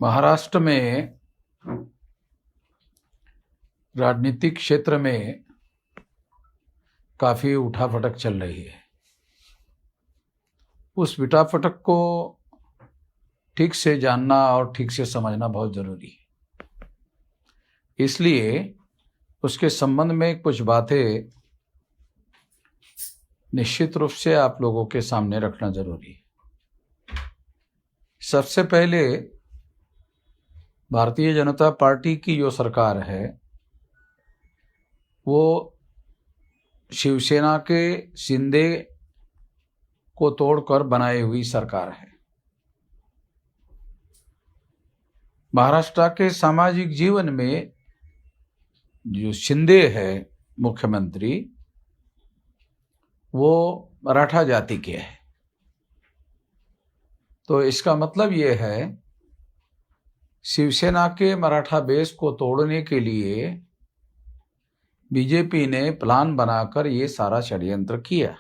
महाराष्ट्र में राजनीतिक क्षेत्र में काफ़ी उठापटक चल रही है। उस उठापटक को ठीक से जानना और ठीक से समझना बहुत ज़रूरी है। इसलिए उसके संबंध में कुछ बातें निश्चित रूप से आप लोगों के सामने रखना ज़रूरी है। सबसे पहले भारतीय जनता पार्टी की जो सरकार है वो शिवसेना के शिंदे को तोड़कर बनाई हुई सरकार है। महाराष्ट्र के सामाजिक जीवन में जो शिंदे है मुख्यमंत्री, वो मराठा जाति के है। तो इसका मतलब ये है शिवसेना के मराठा बेस को तोड़ने के लिए बीजेपी ने प्लान बनाकर ये सारा षड्यंत्र किया,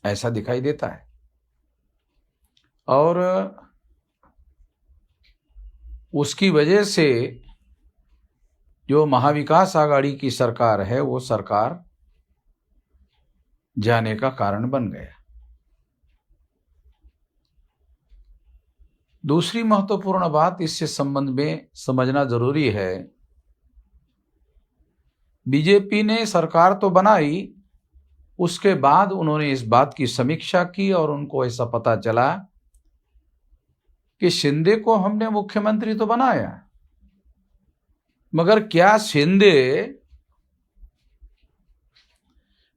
ऐसा दिखाई देता है। और उसकी वजह से जो महाविकास आघाड़ी की सरकार है वो सरकार जाने का कारण बन गया। दूसरी महत्वपूर्ण बात इससे संबंध में समझना जरूरी है, बीजेपी ने सरकार तो बनाई, उसके बाद उन्होंने इस बात की समीक्षा की और उनको ऐसा पता चला कि शिंदे को हमने मुख्यमंत्री तो बनाया, मगर क्या शिंदे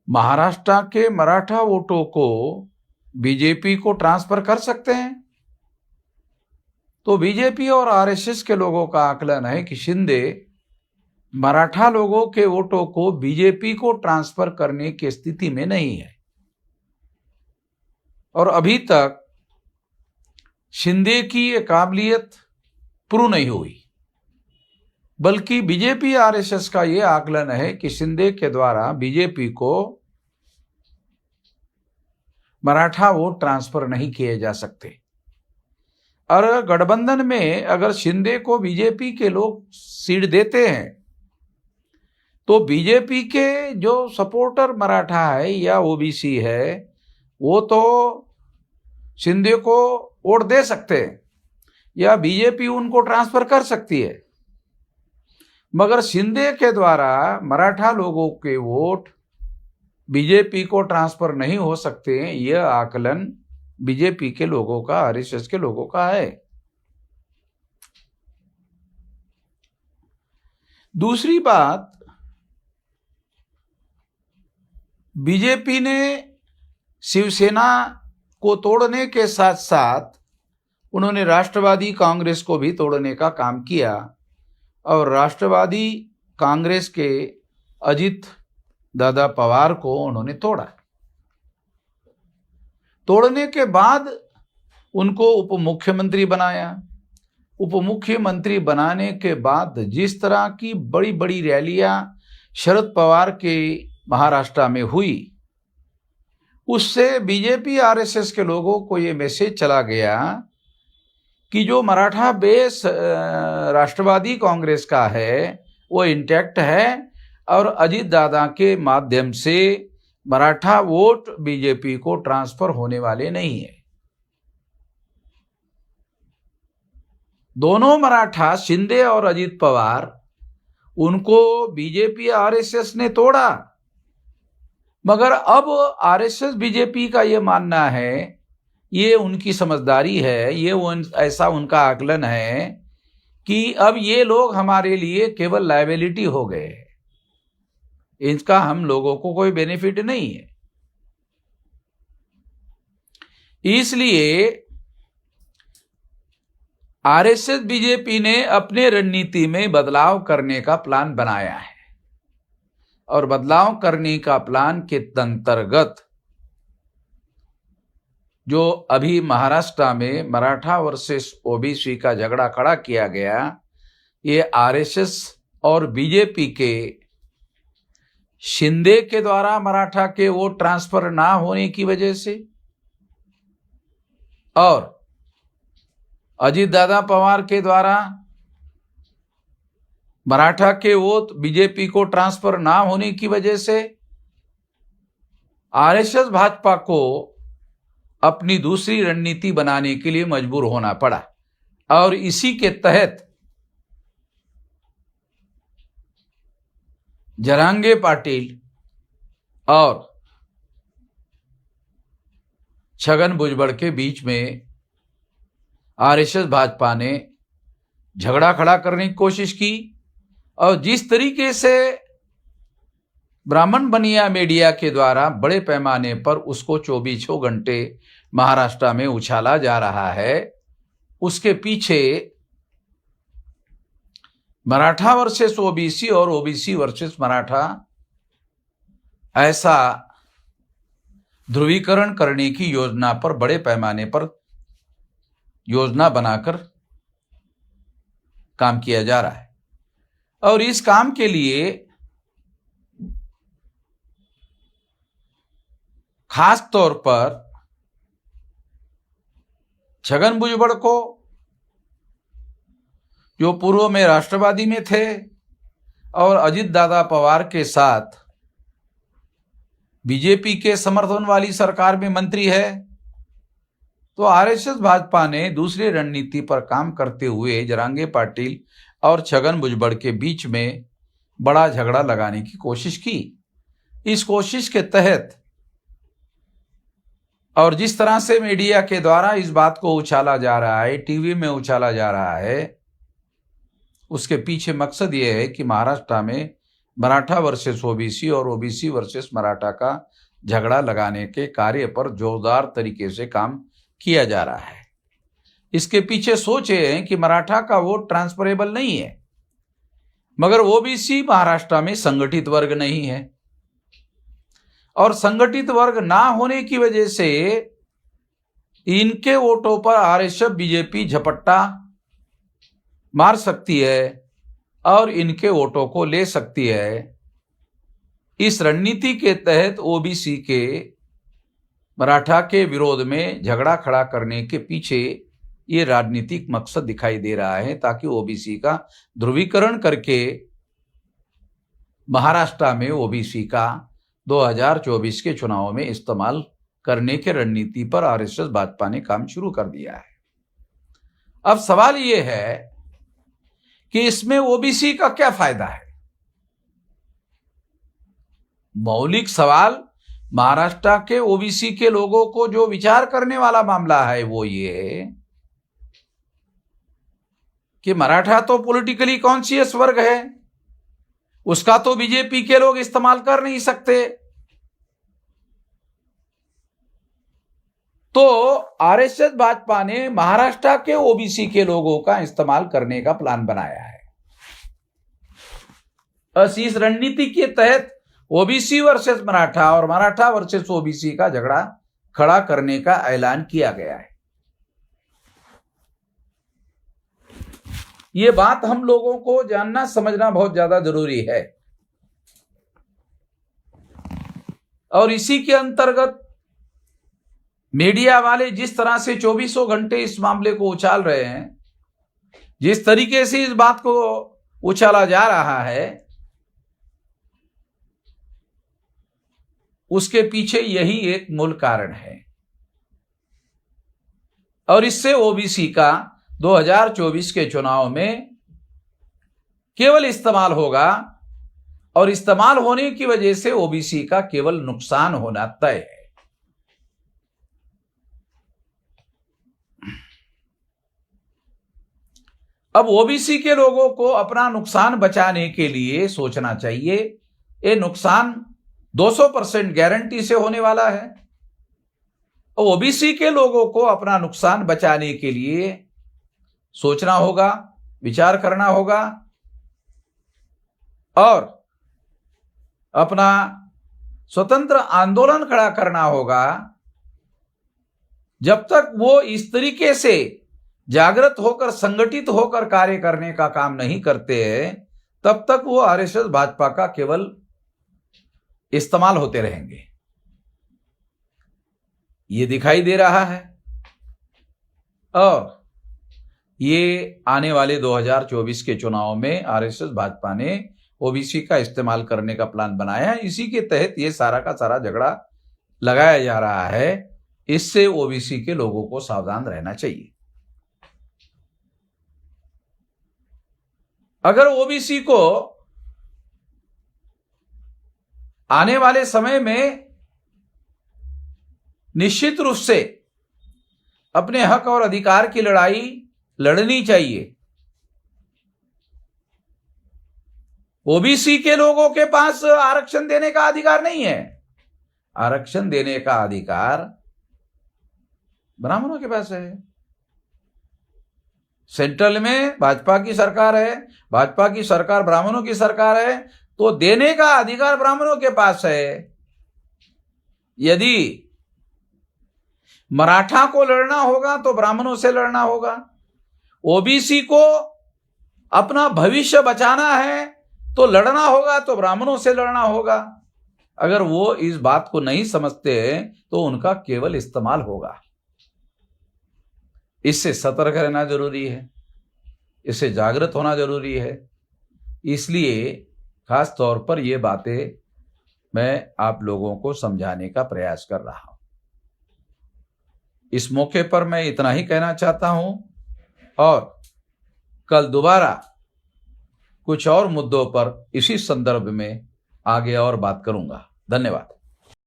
महाराष्ट्र के मराठा वोटों को बीजेपी को ट्रांसफर कर सकते हैं? तो बीजेपी और आरएसएस के लोगों का आकलन है कि शिंदे मराठा लोगों के वोटों को बीजेपी को ट्रांसफर करने की स्थिति में नहीं है। और अभी तक शिंदे की ये काबिलियत प्रूव नहीं हुई, बल्कि बीजेपी आरएसएस का ये आकलन है कि शिंदे के द्वारा बीजेपी को मराठा वोट ट्रांसफर नहीं किए जा सकते। और गठबंधन में अगर शिंदे को बीजेपी के लोग सीट देते हैं तो बीजेपी के जो सपोर्टर मराठा है या ओबीसी है वो तो शिंदे को वोट दे सकते हैं या बीजेपी उनको ट्रांसफर कर सकती है, मगर शिंदे के द्वारा मराठा लोगों के वोट बीजेपी को ट्रांसफर नहीं हो सकते। यह आकलन बीजेपी के लोगों का, आरएसएस के लोगों का है। दूसरी बात, बीजेपी ने शिवसेना को तोड़ने के साथ साथ उन्होंने राष्ट्रवादी कांग्रेस को भी तोड़ने का काम किया और राष्ट्रवादी कांग्रेस के अजित दादा पवार को उन्होंने तोड़ा। तोड़ने के बाद उनको उप मुख्यमंत्री बनाया। उप मुख्यमंत्री बनाने के बाद जिस तरह की बड़ी बड़ी रैलियां शरद पवार के महाराष्ट्र में हुई, उससे बीजेपी आरएसएस के लोगों को ये मैसेज चला गया कि जो मराठा बेस राष्ट्रवादी कांग्रेस का है वो इंटैक्ट है और अजित दादा के माध्यम से मराठा वोट बीजेपी को ट्रांसफर होने वाले नहीं है। दोनों मराठा शिंदे और अजित पवार, उनको बीजेपी आरएसएस ने तोड़ा, मगर अब आरएसएस बीजेपी का ये मानना है, ये उनकी समझदारी है, ऐसा उनका आकलन है कि अब ये लोग हमारे लिए केवल लायबिलिटी हो गए, इसका हम लोगों को कोई बेनिफिट नहीं है। इसलिए आरएसएस बीजेपी ने अपने रणनीति में बदलाव करने का प्लान बनाया है और बदलाव करने का प्लान के अंतर्गत जो अभी महाराष्ट्र में मराठा वर्सेस ओबीसी का झगड़ा खड़ा किया गया, ये आरएसएस और बीजेपी के शिंदे के द्वारा मराठा के वोट ट्रांसफर ना होने की वजह से और अजीत दादा पवार के द्वारा मराठा के वोट बीजेपी को ट्रांसफर ना होने की वजह से आरएसएस भाजपा को अपनी दूसरी रणनीति बनाने के लिए मजबूर होना पड़ा और इसी के तहत जरांगे पाटिल और छगन भुजबल के बीच में आरएसएस भाजपा ने झगड़ा खड़ा करने की कोशिश की और जिस तरीके से ब्राह्मण बनिया मीडिया के द्वारा बड़े पैमाने पर उसको 24 घंटे महाराष्ट्र में उछाला जा रहा है, उसके पीछे मराठा वर्सेस ओबीसी और ओबीसी वर्सेस मराठा ऐसा ध्रुवीकरण करने की योजना पर बड़े पैमाने पर योजना बनाकर काम किया जा रहा है। और इस काम के लिए खास तौर पर छगन भुजबल को, जो पूर्व में राष्ट्रवादी में थे और अजीत दादा पवार के साथ बीजेपी के समर्थन वाली सरकार में मंत्री है, तो आरएसएस भाजपा ने दूसरी रणनीति पर काम करते हुए जरांगे पाटिल और छगन भुजबल के बीच में बड़ा झगड़ा लगाने की कोशिश की। इस कोशिश के तहत और जिस तरह से मीडिया के द्वारा इस बात को उछाला जा रहा है, टीवी में उछाला जा रहा है, उसके पीछे मकसद ये है कि महाराष्ट्र में मराठा वर्सेस ओबीसी और ओबीसी वर्सेस मराठा का झगड़ा लगाने के कार्य पर जोरदार तरीके से काम किया जा रहा है। इसके पीछे सोच ये है कि मराठा का वोट ट्रांसफरेबल नहीं है, मगर ओबीसी महाराष्ट्र में संगठित वर्ग नहीं है और संगठित वर्ग ना होने की वजह से इनके वोटों पर आरएसएस बीजेपी झपट्टा मार सकती है और इनके वोटों को ले सकती है। इस रणनीति के तहत ओबीसी के मराठा के विरोध में झगड़ा खड़ा करने के पीछे ये राजनीतिक मकसद दिखाई दे रहा है, ताकि ओबीसी का ध्रुवीकरण करके महाराष्ट्र में ओबीसी का 2024 के चुनाव में इस्तेमाल करने के रणनीति पर आरएसएस भाजपा ने काम शुरू कर दिया है। अब सवाल ये है कि इसमें ओबीसी का क्या फायदा है। मौलिक सवाल महाराष्ट्र के ओबीसी के लोगों को जो विचार करने वाला मामला है वो ये कि मराठा तो पॉलिटिकली कॉन्शियस वर्ग है, उसका तो बीजेपी के लोग इस्तेमाल कर नहीं सकते, तो आरएसएस भाजपा ने महाराष्ट्र के ओबीसी के लोगों का इस्तेमाल करने का प्लान बनाया है। इस रणनीति के तहत ओबीसी वर्सेस मराठा और मराठा वर्सेस ओबीसी का झगड़ा खड़ा करने का ऐलान किया गया है। ये बात हम लोगों को जानना समझना बहुत ज्यादा जरूरी है और इसी के अंतर्गत मीडिया वाले जिस तरह से 24 घंटे इस मामले को उछाल रहे हैं, जिस तरीके से इस बात को उछाला जा रहा है, उसके पीछे यही एक मूल कारण है और इससे ओबीसी का 2024 के चुनाव में केवल इस्तेमाल होगा और इस्तेमाल होने की वजह से ओबीसी का केवल नुकसान होना तय है। अब ओबीसी के लोगों को अपना नुकसान बचाने के लिए सोचना चाहिए। ये नुकसान 200% गारंटी से होने वाला है। ओबीसी के लोगों को अपना नुकसान बचाने के लिए सोचना होगा, विचार करना होगा और अपना स्वतंत्र आंदोलन खड़ा करना होगा। जब तक वो इस तरीके से जागृत होकर, संगठित होकर कार्य करने का काम नहीं करते हैं, तब तक वो आरएसएस भाजपा का केवल इस्तेमाल होते रहेंगे। ये दिखाई दे रहा है और ये आने वाले 2024 के चुनाव में आरएसएस भाजपा ने ओबीसी का इस्तेमाल करने का प्लान बनाया है। इसी के तहत ये सारा का सारा झगड़ा लगाया जा रहा है। इससे ओबीसी के लोगों को सावधान रहना चाहिए। अगर ओबीसी को आने वाले समय में निश्चित रूप से अपने हक और अधिकार की लड़ाई लड़नी चाहिए। ओबीसी के लोगों के पास आरक्षण देने का अधिकार नहीं है। आरक्षण देने का अधिकार ब्राह्मणों के पास है। सेंट्रल में भाजपा की सरकार है, भाजपा की सरकार ब्राह्मणों की सरकार है, तो देने का अधिकार ब्राह्मणों के पास है। यदि मराठा को लड़ना होगा तो ब्राह्मणों से लड़ना होगा। ओबीसी को अपना भविष्य बचाना है तो लड़ना होगा तो ब्राह्मणों से लड़ना होगा। अगर वो इस बात को नहीं समझते तो उनका केवल इस्तेमाल होगा। इससे सतर्क रहना जरूरी है, इससे जागृत होना जरूरी है। इसलिए खास तौर पर ये बातें मैं आप लोगों को समझाने का प्रयास कर रहा हूं। इस मौके पर मैं इतना ही कहना चाहता हूं और कल दोबारा कुछ और मुद्दों पर इसी संदर्भ में आगे और बात करूंगा। धन्यवाद।